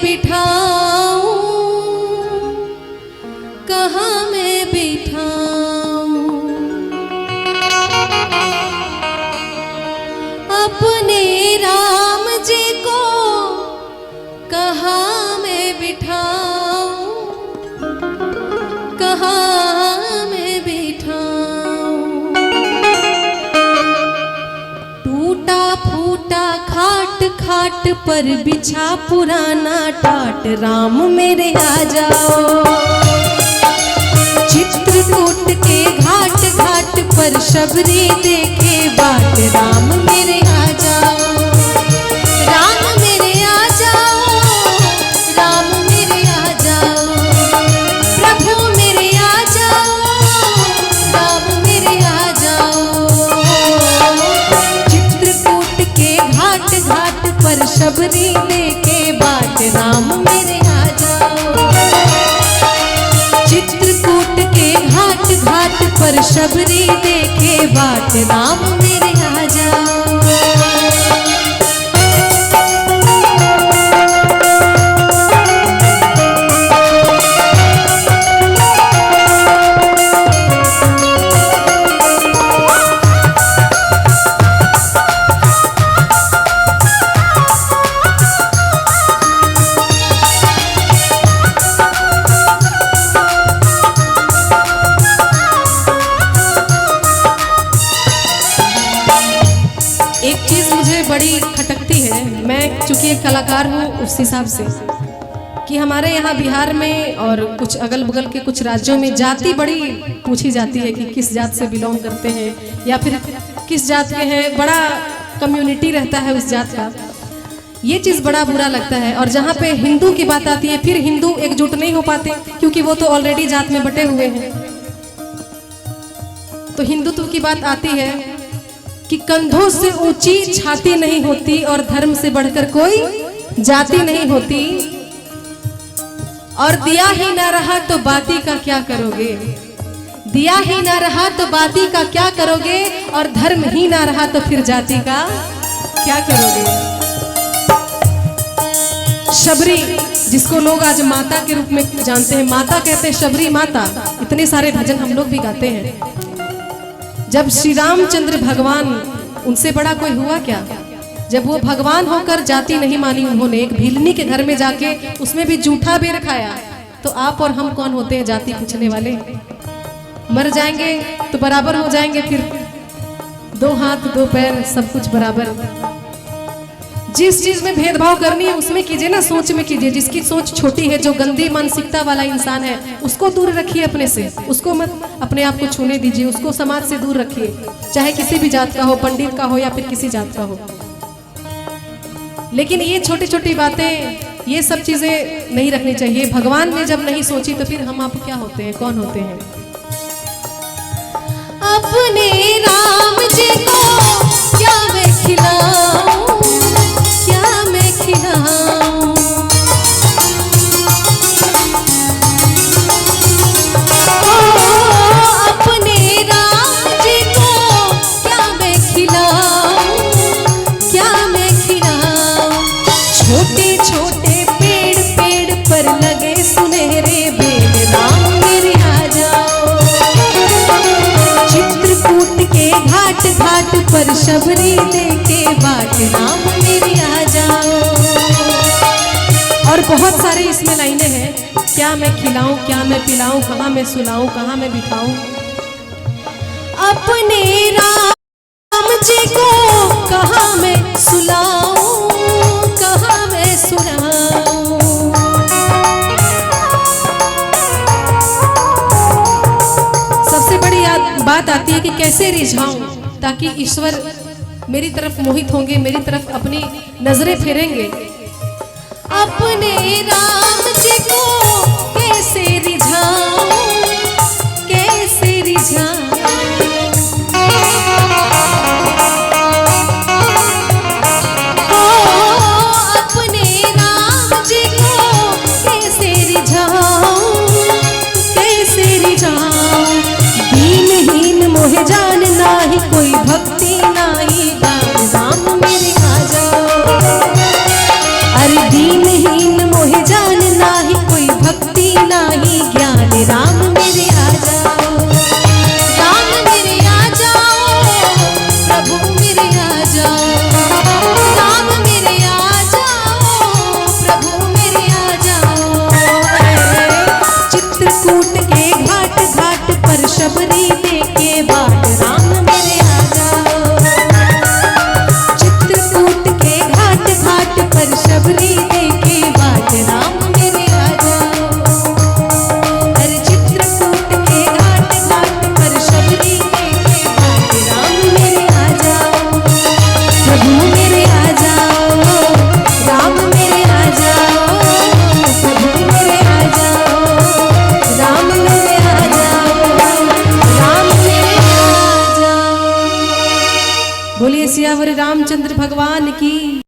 बिठाऊं, कहाँ मैं बिठाऊं अपने राम जी को, कहाँ मैं बिठाऊं, कहाँ मैं बिठाऊं। टूटा फूटा खाट खाट पर बिछा पुराना टाट, राम मेरे आ जाओ। चित्रकूट के घाट घाट पर शबरी देखे बाट, राम मेरे आ जाओ, राम मेरे आ जाओ, राम मेरे आ जाओ, प्रभु मेरे आ जाओ, राम मेरे आ जाओ। चित्रकूट के घाट घाट पर शबरी देखे बाट, राम मेरे आ जाओ। चित्रकूट के घाट घाट पर शबरी देखे बाट, राम मेरे आ जाओ। एक चीज मुझे बड़ी खटकती है, मैं चूंकि एक कलाकार हूँ उस हिसाब से, कि हमारे यहाँ बिहार में और कुछ अगल बगल के कुछ राज्यों में जाति बड़ी पूछी जाती है कि किस जात से बिलोंग करते हैं या फिर किस जात के हैं, बड़ा कम्युनिटी रहता है उस जात का। ये चीज़ बड़ा बुरा लगता है। और जहाँ पे हिंदू की बात आती है फिर हिंदू एकजुट नहीं हो पाते, क्योंकि वो तो ऑलरेडी जात में बटे हुए हैं। तो हिंदुत्व की बात आती है कि कंधों से ऊंची छाती नहीं होती और धर्म से बढ़कर कोई जाति नहीं होती, और दिया ही ना रहा तो बाती का क्या करोगे, दिया ही ना रहा तो बाती का क्या करोगे, और धर्म ही ना रहा तो फिर जाति का क्या करोगे। शबरी, जिसको लोग आज माता के रूप में जानते हैं, माता कहते हैं, शबरी माता, इतने सारे भजन हम लोग भी गाते हैं। जब श्री रामचंद्र भगवान, उनसे बड़ा कोई हुआ क्या, जब वो भगवान होकर जाति नहीं मानी उन्होंने, एक भीलनी के घर में जाके उसमें भी जूठा बेर खाया, तो आप और हम कौन होते हैं जाति पूछने वाले। मर जाएंगे तो बराबर हो जाएंगे, फिर दो हाथ दो पैर सब कुछ बराबर। जिस चीज में भेदभाव करनी है उसमें कीजिए ना, सोच में कीजिए। जिसकी सोच छोटी है, जो गंदी मानसिकता वाला इंसान है, उसको दूर रखिए अपने से, उसको मत अपने आप को छूने दीजिए, उसको समाज से दूर रखिए, चाहे किसी भी जात का हो, पंडित का हो या फिर किसी जात का हो। लेकिन ये छोटी छोटी बातें, ये सब चीजें नहीं रखनी चाहिए। भगवान ने जब नहीं सोची तो फिर हम आप क्या होते हैं, कौन होते हैं। अपने राम जी को क्या मैं खिलाऊं, क्या मैं खिलाऊं, अपने राम जी को क्या मैं खिलाऊं, क्या मैं खिलाऊं। छोटे छोटे पेड़ पेड़ पर लगे सुनहरे बेल, राम मेरे आ जाओ। चित्रकूट के घाट घाट पर शबरी देखे बाट, राम मेरे आ जाओ। और बहुत सारे इसमें लाइनें हैं, क्या मैं खिलाऊं, क्या मैं पिलाऊं, कहाँ मैं सुलाऊं, कहाँ मैं बिठाऊं। अपने राम जी को कहाँ मैं सुलाऊं, कहाँ मैं सुलाऊं। सबसे बड़ी बात आती है कि कैसे रिझाऊं, ताकि ईश्वर मेरी तरफ मोहित होंगे, मेरी तरफ अपनी नजरें फेरेंगे। अपने राम जी को कैसे रिझाऊं, कैसे रिझाऊं। अपने राम जी को कैसे रिझाऊं, कैसे रिझाऊं। दीनहीन मोहे जान नाही, कोई भक्ति नाही दान, राम मेरे आ जाओ। अरे दीनहीन मोहे रामचंद्र भगवान की।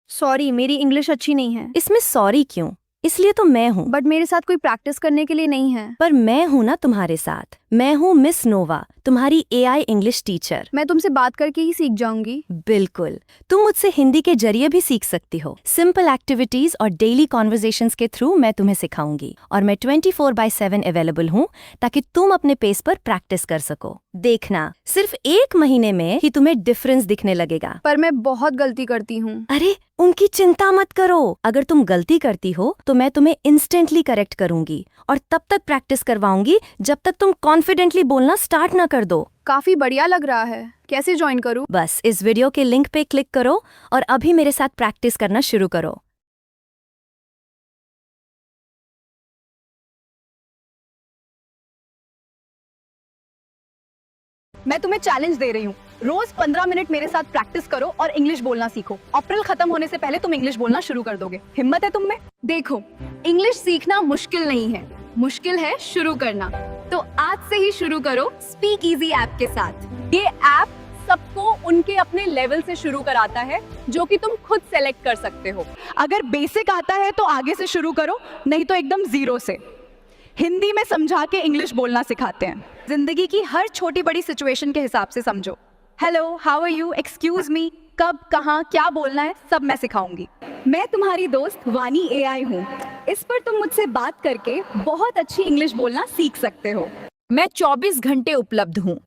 सॉरी, मेरी इंग्लिश अच्छी नहीं है। इसमें सॉरी क्यों? इसलिए तो मैं हूँ। बट मेरे साथ कोई प्रैक्टिस करने के लिए नहीं है। पर मैं हूँ ना तुम्हारे साथ। मैं हूँ मिस नोवा, तुम्हारी एआई इंग्लिश टीचर। मैं तुमसे बात करके ही सीख जाऊंगी। बिल्कुल, तुम मुझसे हिंदी के जरिए भी सीख सकती हो। सिंपल एक्टिविटीज और डेली कॉन्वर्जेशंस के थ्रू मैं तुम्हें सिखाऊंगी। और मैं 24/7 अवेलेबल हूँ ताकि तुम अपने पेस पर प्रैक्टिस कर सको। देखना, सिर्फ 1 महीने में ही तुम्हें डिफरेंस दिखने लगेगा। पर मैं बहुत गलती करती हूँ। अरे उनकी चिंता मत करो। अगर तुम गलती करती हो तो मैं तुम्हें इंस्टेंटली करेक्ट करूंगी और तब तक प्रैक्टिस करवाऊंगी जब तक तुम कॉन्फिडेंटली बोलना स्टार्ट ना कर दो। काफी बढ़िया लग रहा है। कैसे ज्वाइन करूँ? बस इस वीडियो के लिंक पे क्लिक करो और अभी मेरे साथ प्रैक्टिस करना शुरू करो। मैं तुम्हें चैलेंज दे रही हूँ। रोज 15 मिनट मेरे साथ प्रैक्टिस करो और इंग्लिश बोलना सीखो। अप्रैल खत्म होने से पहले तुम इंग्लिश बोलना शुरू कर दोगे। हिम्मत है तुम में? देखो, इंग्लिश सीखना मुश्किल नहीं है, मुश्किल है शुरू करना। तो आज से ही शुरू करो स्पीक इजी ऐप के साथ। ये ऐप सबको उनके अपने लेवल से शुरू कराता है, जो कि तुम खुद सेलेक्ट कर सकते हो। अगर बेसिक आता है तो आगे से शुरू करो, नहीं तो एकदम जीरो से। हिंदी में समझा के इंग्लिश बोलना सिखाते हैं। जिंदगी की हर छोटी बड़ी सिचुएशन के हिसाब से समझो। Hello, how are you, excuse me, कब कहाँ क्या बोलना है सब मैं सिखाऊंगी। मैं तुम्हारी दोस्त वानी एआई हूँ। इस पर तुम मुझसे बात करके बहुत अच्छी इंग्लिश बोलना सीख सकते हो। मैं 24 घंटे उपलब्ध हूँ,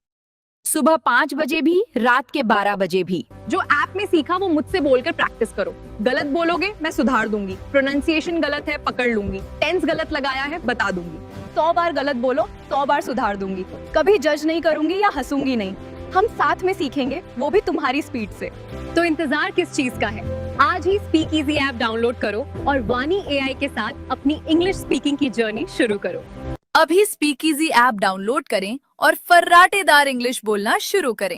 सुबह 5 बजे भी, रात के 12 बजे भी। जो ऐप में सीखा वो मुझसे बोलकर प्रैक्टिस करो। गलत बोलोगे मैं सुधार दूंगी। प्रोनाउंसिएशन गलत है पकड़ लूंगी। टेंस गलत लगाया है बता दूंगी। 100 बार गलत बोलो 100 बार सुधार दूंगी। कभी जज नहीं करूंगी या हंसूंगी नहीं। हम साथ में सीखेंगे, वो भी तुम्हारी स्पीड से। तो इंतजार किस चीज का है? आज he speak easy app download करो और वानी एआई के साथ अपनी इंग्लिश स्पीकिंग की जर्नी शुरू करो। अभी स्पीक इजी ऐप डाउनलोड करें और फर्राटेदार इंग्लिश बोलना शुरू करें।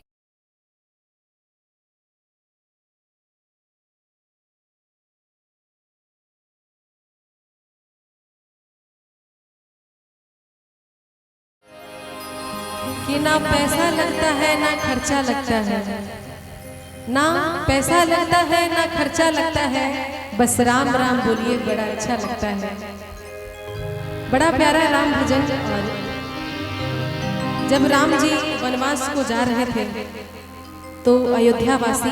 कि ना पैसा लगता है ना खर्चा लगता है, ना पैसा लगता है ना खर्चा लगता है, बस राम राम बोलिए बड़ा अच्छा लगता है। बड़ा प्यारा राम भजन। और जब राम जी वनवास को जा रहे थे तो अयोध्या वासी